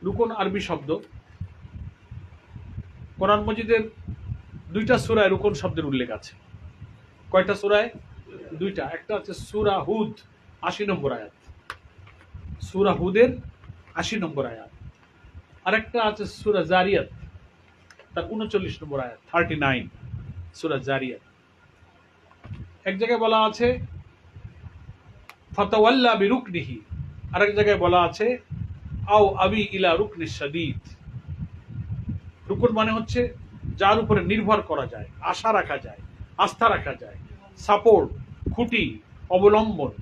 রুকন আরবি শব্দ। কোরআন মজিদের 2টা সূরায় রুকন শব্দের উল্লেখ আছে। কয়টা সূরায়? 2টা। একটা হচ্ছে সূরা হুদ 80 নম্বর আয়াত, সূরা হুদের 80 নম্বর আয়াত। আরেকটা আছে সূরা জারিয়াত, তার 39 নম্বর আয়াত, 39 সূরা জারিয়াত। এক জায়গায় বলা আছে ফাতাওয়াল্লা বিরুকনিহি, আরেক জায়গায় বলা আছে আও আবি ইলা রুকনি শাদীদ। রুকন মানে হচ্ছে যার উপরে নির্ভর করা যায়, আশা রাখা যায়, আস্থা রাখা যায়, সাপোর্ট, খুঁটি, অবলম্বন,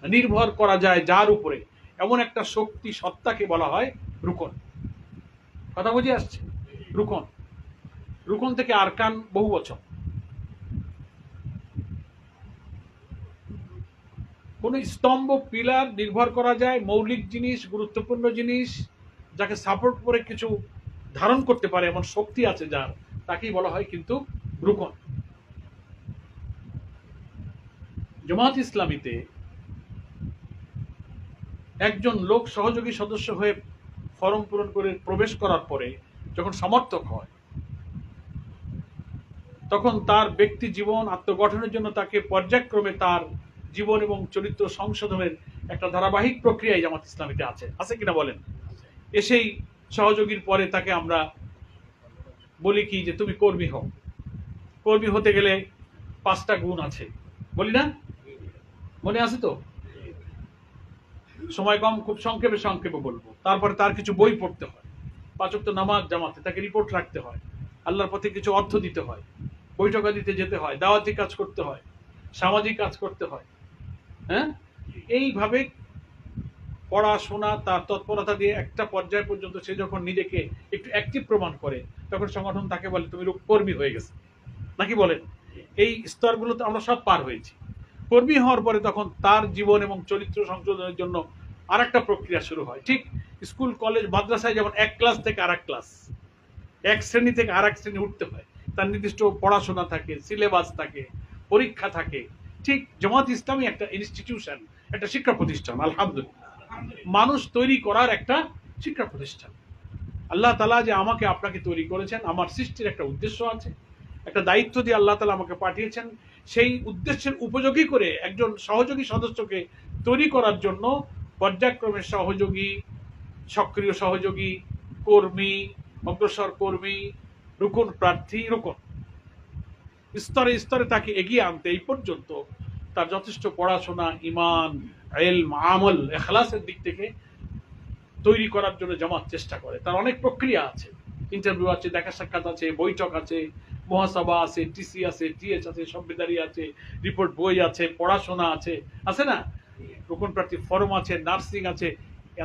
নির্ভর করা যায় যার উপরে, এমন একটা শক্তি সত্তাকে বলা হয় রুকন। কথা বুঝে আসছে? রুকন, রুকন থেকে আরকান বহু বচন। কোন স্তম্ভ, পিলার, নির্ভর করা যায়, মৌলিক জিনিস, গুরুত্বপূর্ণ জিনিস, যাকে সাপোর্ট করে কিছু ধারণ করতে পারে এমন শক্তি আছে যার, তাকেই বলা হয় কিন্তু রুকন। জামাত ইসলামীতে একজন লোক সহযোগী সদস্য হয়ে ফরম পূরণ করে প্রবেশ করার পরে যখন সমর্থক হয়, তখন তার ব্যক্তি জীবন আত্মগঠনের জন্য তাকে পর্যায়ক্রমে তার জীবন এবং চরিত্র সংশোধনের একটা ধারাবাহিক প্রক্রিয়ায় জামাত ইসলামীতে আছে। আছে কিনা বলেন? এসেই সহযোগীর পরে তাকে আমরা বলি কি যে তুমি কর্মী হও। কর্মী হতে গেলে 5টা গুণ আছে, বলি না? মনে আছে তো? সময় কম, খুব সংক্ষেপে সংক্ষেপে বলবো। তারপরে তার কিছু বই পড়তে হয়, 5 ওয়াক্ত নামাজ জামাতে, তাকে রিপোর্ট রাখতে হয়, আল্লাহর পথে কিছু অর্থ দিতে হয়, বৈঠকা দিতে যেতে হয়, দাওয়াতি কাজ করতে হয়, সামাজিক কাজ করতে হয়। হ্যাঁ, এইভাবে পড়াশোনা, তার তৎপরতা দিয়ে একটা পর্যায় পর্যন্ত সে যখন নিজেকে একটু অ্যাক্টিভ প্রমাণ করে, তখন সংগঠন তাকে বলে তুমি কর্মী হয়ে গেছে, নাকি বলেন? এই স্তরগুলো তো আমরা সব পার হয়েছি। কর্মী হওয়ার পরে তখন তার জীবন এবং চরিত্র সংশোধনের জন্য আর একটা প্রক্রিয়া শুরু হয়। ঠিক স্কুল, কলেজ, মাদ্রাসায় যেমন এক ক্লাস থেকে আর এক ক্লাস, এক শ্রেণী থেকে আর এক শ্রেণী উঠতে হয়, তার নির্দিষ্ট পড়াশোনা থাকে, সিলেবাস থাকে, পরীক্ষা থাকে। ঠিক জামাত ইসলামী একটা ইনস্টিটিউশন, একটা শিক্ষা প্রতিষ্ঠান। আলহামদুলিল্লাহ, মানুষ তৈরি করার একটা শিক্ষা প্রতিষ্ঠান। আল্লাহ তাআলা যে আমাকে আপনাকে তৈরি করেছেন, আমার সৃষ্টির একটা উদ্দেশ্য আছে, একটা দায়িত্ব দিয়ে আল্লাহ তাআলা আমাকে পাঠিয়েছেন। সেই উদ্দেশ্যের উপযোগী করে একজন সহযোগী সদস্যকে তৈরি করার জন্য পর্যায়ক্রমে সহযোগী, সক্রিয় সহযোগী, কর্মী, অগ্রসর কর্মী, রুকন প্রার্থী, রুকন স্তরে স্তরে তাকে এগিয়ে আনতে এই পর্যন্ত তার যথেষ্ট পড়াশোনা, ইমান, ইলম, আমল, ইখলাসের দিক থেকে তৈরি করার জন্য জামাত চেষ্টা করে। তার অনেক প্রক্রিয়া আছে, ইন্টারভিউ আছে, দেখা সাক্ষাৎ আছে, বৈঠক আছে, মহাসভা আছে, টিসি আছে, টিএচ আছে, সংবিধানী আছে, রিপোর্ট বই আছে, পড়াশোনা আছে, আছে না? রুকন প্রার্থী ফরম আছে, নার্সিং আছে,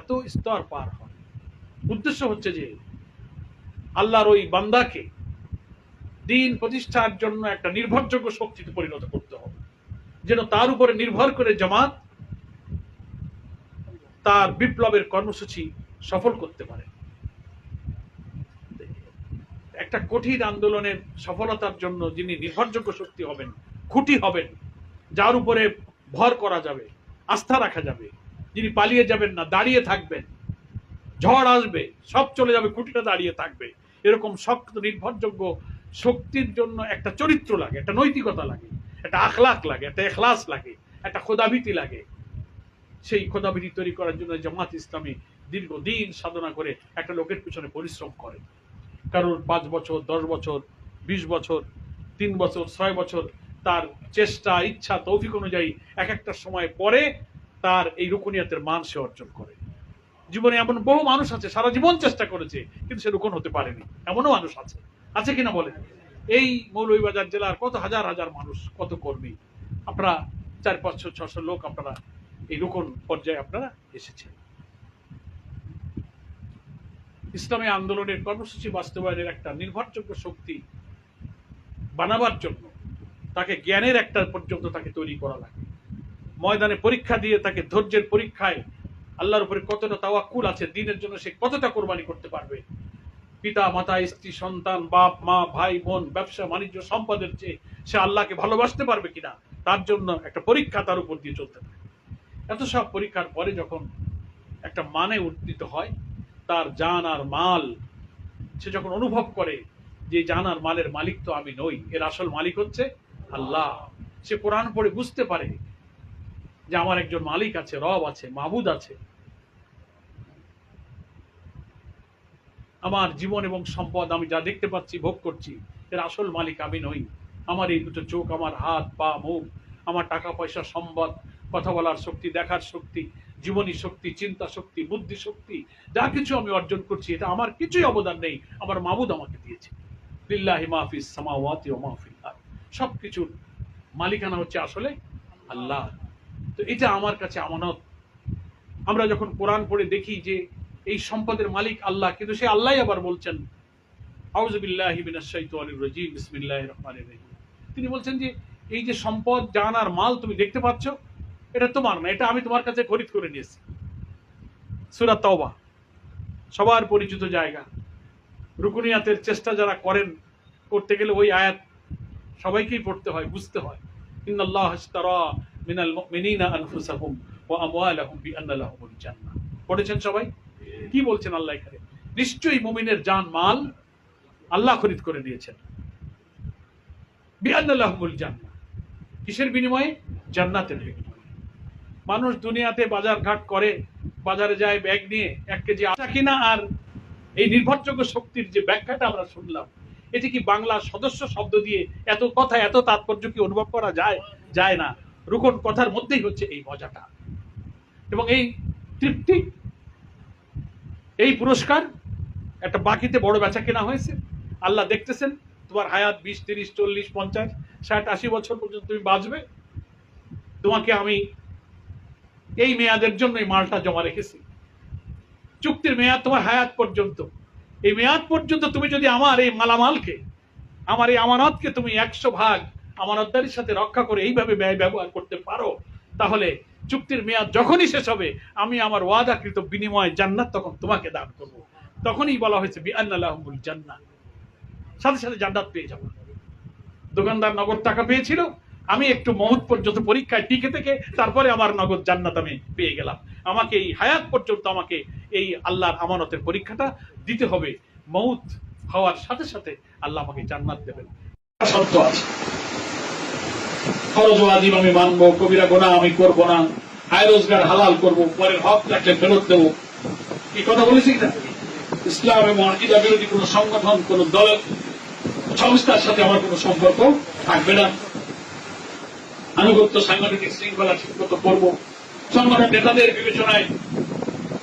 এত স্তর পার হয়। উদ্দেশ্য হচ্ছে যে আল্লাহর ওই বান্দাকে দিন প্রতিষ্ঠার জন্য একটা নির্ভরযোগ্য শক্তিতে পরিণত করতে হবে, যেন তার উপরে নির্ভর করে জামাত তার বিপ্লবের কর্মসূচি সফল করতে পারে। একটা কঠিন আন্দোলনের সফলতার জন্য যিনি নির্ভরযোগ্য শক্তি হবেন, খুঁটি হবেন, যার উপরে ভর করা যাবে, আস্থা রাখা যাবে, যিনি পালিয়ে যাবেন না, দাঁড়িয়ে থাকবেন, ঝড় আসবে সব চলে যাবে, খুঁটিটা দাঁড়িয়ে থাকবে, এরকম শক্ত নির্ভরযোগ্য শক্তির জন্য একটা চরিত্র লাগে, একটা নৈতিকতা লাগে, একটা আখলাক লাগে, একটা ইখলাস লাগে, একটা খোদাভীতি লাগে। সেই খোদাভীতি তৈরি করার জন্য জামাত ইসলামী দীর্ঘদিন সাধনা করে একটা লোকের পিছনে পরিশ্রম করে। কারোর 5 বছর, 10 বছর, 20 বছর, 3 বছর, 6 বছর, তার চেষ্টা, ইচ্ছা, তৌফিক অনুযায়ী এক একটা সময় পরে তার এই রুকনিয়াতের মান সে অর্জন করে। জীবনে এমন বহু মানুষ আছে সারা জীবন চেষ্টা করেছে কিন্তু সে রুকন হতে পারেনি, এমনও মানুষ আছে। আছে কিনা বলেন? এই মৌলভীবাজার জেলার কত হাজার হাজার মানুষ, কত কর্মী, আপনারা 400-500-600 লোক আপনারা এই রুকন পর্যায়ে আপনারা এসেছেন। ইসলামী আন্দোলনের কর্মসূচি বাস্তবায়নের একটা নির্ভরযোগ্য শক্তি বানাবার জন্য তাকে জ্ঞানের একটা পর্যন্ত তাকে তৈরি করা লাগে। ময়দানে পরীক্ষা দিয়ে তাকে ধৈর্যের পরীক্ষায় আল্লাহর উপরে কতটা তাওয়াক্কুল আছে, দিনের জন্য সে কতটা কোরবানি করতে পারবে, পিতা মাতা, স্ত্রী, সন্তান, বাপ মা, ভাই বোন, ব্যবসা বাণিজ্য, সম্পদের চেয়ে সে আল্লাহকে ভালোবাসতে পারবে কিনা, তার জন্য একটা পরীক্ষা তার উপর দিয়ে চলতে পারে। এত সব পরীক্ষার পরে যখন একটা মানে উন্নীত হয়, তার জান আর মাল সে যখন অনুভব করে যে জান আর মালের মালিক তো আমি নই, এর আসল মালিক হচ্ছে আল্লাহ, সে কোরআন পড়ে বুঝতে পারে যে আমার একজন মালিক আছে, রব আছে, মাবুদ আছে। আমার জীবন এবং সম্পদ আমি যা দেখতে পাচ্ছি, ভোগ করছি, এর আসল মালিক আমি নই। আমার এই দুটো চোখ, আমার হাত পা মুখ, আমার টাকা পয়সা, সম্পদ, কথা বলার শক্তি, দেখার শক্তি, জীবনী শক্তি, চিন্তা শক্তি, বুদ্ধি শক্তি, যা কিছু আমি অর্জন করছি, এটা আমার কিছুই অবদান নেই, আমার মাবুদ আমাকে দিয়েছে। লিল্লাহি মা ফিস সামাওয়াতি ওয়া মা ফিল আরদ, সবকিছুর মালিকানা হচ্ছে আসলে আল্লাহ। তো এটা আমার কাছে আমানত। আমরা যখন কোরআন পড়ে দেখি যে এই সম্পদের মালিক আল্লাহ, কিন্তু সে আল্লাহ আবার বলছেন আউযু বিল্লাহি মিনাশ শাইতানির রাজীম বিসমিল্লাহির রহমানির রহিম, তিনি বলছেন যে এই যে সম্পদ, জান আর মাল তুমি দেখতে পাচ্ছ, এটা তোমার না, এটা আমি তোমার কাছে খরিদ করে নিয়েছি। সূরা তাওবা সবার পরিচিত জায়গা। রুকুনিয়াতের চেষ্টা যারা করেন, করতে গেলে ওই আয়াত সবাইকেই পড়তে হয়, বুঝতে হয়। ইন্নাল্লাহ ইশতারা মিনাল মুমিনিনা আনফুসাহুম ওয়া আমওয়ালাহুম বিআন্না লাহুমুল জান্নাহ। পড়েছেন সবাই? কি বলছেন আল্লাহ এখানে? নিশ্চয়ই মুমিনের জান মাল আল্লাহ খরিদ করে নিয়েছেন। বিআন্না লাহুমুল জান্নাহ, কিসের বিনিময়ে? জান্নাতের বিনিময়ে। মানুষ দুনিয়াতে বাজার ঘাট করে, বাজারে যায় ব্যাগ নিয়ে 1 কেজি আটা কিনা, আর এই নির্ভরযোগ্য শক্তির যে ব্যাখ্যাটা আমরা শুনলাম, এটি কি বাংলা সদস্য শব্দ দিয়ে এত কথা, এত তাৎপর্য কি অনুভব করা যায়? যায় না। রুকন কথার মধ্যেই হচ্ছে এই মজাটা এবং এই তৃপ্তি, এই পুরস্কার। একটা বাকিতে বড় বেচা কেনা হয়েছে, আল্লাহ দেখতেছেন তোমার হায়াত 20, 30, 40, 50, 60, 80 বছর পর্যন্ত তুমি বাঁচবে, তোমাকে আমি এই মেয়াদের জন্য এই মালটা জমা রেখেছি। চুক্তির মেয়াদ তোমার হায়াত পর্যন্ত। এই মেয়াদ পর্যন্ত তুমি যদি আমার এই মালামালকে, আমার এই আমানতকে তুমি 100 ভাগ আমানতদারির সাথে রক্ষা করে এইভাবে ব্যয় ব্যবহার করতে পারো, তাহলে চুক্তির মেয়াদ যখনই শেষ হবে, আমি আমার ওয়াদাকৃত বিনিময় জান্নাত তখন তোমাকে দান করব। তখনই বলা হয়েছে বিআন্না লাহুমুল জান্নাহ, সাথে সাথে জান্নাত পেয়ে যাবো। দোকানদার নগদ টাকা পেয়েছিল, আমি একটু মউত পর্যন্ত পরীক্ষায় টিকে থেকে তারপরে আমার নগদ জান্নাত আমি পেয়ে গেলাম। আমাকে এই হায়াত পর্যন্ত আমাকে এই আল্লাহর আমানতের পরীক্ষাটা দিতে হবে। মউত হওয়ার সাথে সাথে আল্লাহ আমাকে জান্নাত দেবেন। শর্ত আছে, ফরজ ওয়াজিব আমি মানবো, কবিরা গুনাহ আমি করব না, আয় রোজগার হালাল করব, পরের হক থাকলে ফেরত দেবো। এই কথা বলেছি না? ইসলাম এবং আকীদা বিরোধী কোন সংগঠন, কোন দলের সংস্থার সাথে আমার কোন সম্পর্ক থাকবে না। আনুগত্য, সাংগঠনিক শৃঙ্খলা ঠিকমতো করবো। সংগঠন নেতাদের বিবেচনায়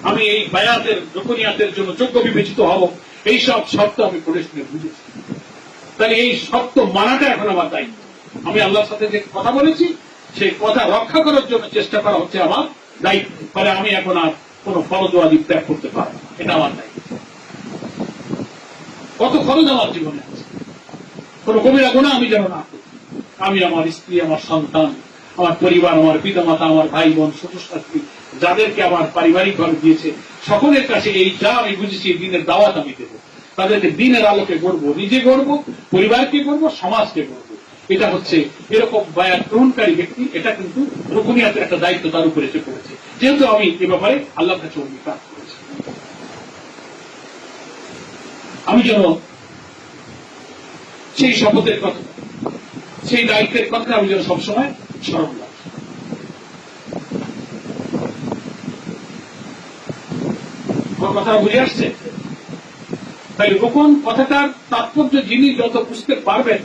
আমি এই বায়াতের, রুকুনিয়াতের জন্য যোগ্য বিবেচিত হব, এইসব শর্ত আমি পড়ে শুনে বুঝেছি। তাহলে এই শর্ত মানাটা এখন আমার দায়িত্ব। আমি আল্লাহর সাথে যে কথা বলেছি, সেই কথা রক্ষা করার জন্য চেষ্টা করা হচ্ছে আমার দায়িত্ব। ফলে আমি এখন আর কোন ফরজ ওয়াজিব ত্যাগ করতে পারবো না, এটা আমার দায়িত্ব। কত খরচ আমার জীবনে আছে, কোন কবিরা গুনাহ আমি যেন না করি। আমি আমার স্ত্রী, আমার সন্তান, আমার পরিবার, আমার পিতামাতা, আমার ভাই বোন, শ্বশুর-শাশুড়ি, যাদেরকে আমার পারিবারিক ঘর দিয়েছে, সকলের কাছে এই যা আমি বুঝেছি দিনের দাওয়াত আমি দেবো। তাদেরকে দিনের আলোকে গড়বো, নিজে গড়বো, পরিবারকে গড়বো, সমাজকে গড়বো। এটা হচ্ছে এরকম বায়াত গ্রহণকারী ব্যক্তি, এটা কিন্তু রুকুনিয়াতের একটা দায়িত্ব তার উপরে এসে পড়েছে, যেহেতু আমি এ ব্যাপারে আল্লাহর কাছে অঙ্গীকার করেছি। আমি যেন সেই শপথের কথা, সেই দায়িত্বের কথা আমি যেন সবসময় স্মরণ রাখি। আমার কথা বুঝে আসছে? তাই রুকন কথাটার তাৎপর্য যিনি যত বুঝতে পারবেন,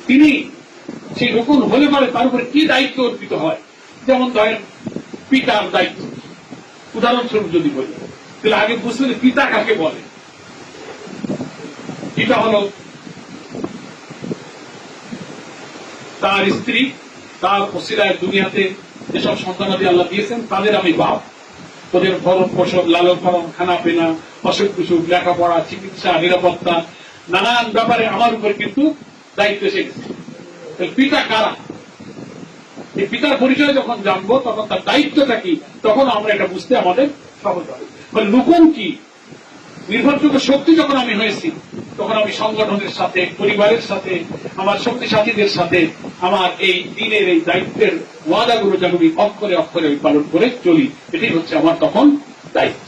তিনি সেই রুকন হলে পারে তার উপরে কি দায়িত্ব অর্পিত হয়। যেমন ধরেন পিতার দায়িত্ব, উদাহরণস্বরূপ যদি বলি, তাহলে আগে বুঝতে পিতা কাকে বলে। পিতা হল তার স্ত্রী, তার ওসিলায় দুনিয়াতে যেসব সন্তানাদি আল্লাহ দিয়েছেন, তাদের আমি বাপ। ওদের ভরণ পোষণ, লালন পালন, খানা পেনা, অসুখ বিসুখ, লেখাপড়া, চিকিৎসা, নিরাপত্তা, নানান ব্যাপারে আমার উপর কিন্তু দায়িত্ব এসে গেছে। পিতা কারা? এই পিতার পরিচয় যখন জানবো, তখন তার দায়িত্বটা কি, তখন আমরা এটা বুঝতে আমাদের সহজ হবে। লুকন কি? নির্ভরযোগ্য শক্তি যখন আমি হয়েছি, তখন আমি সংগঠনের সাথে, পরিবারের সাথে, আমার শক্তি সাথীদের সাথে আমার এই দিনের এই দায়িত্বের ওয়াদাগুলো যেন আমি অক্ষরে অক্ষরে পালন করে চলি, এটাই হচ্ছে আমার তখন দায়িত্ব।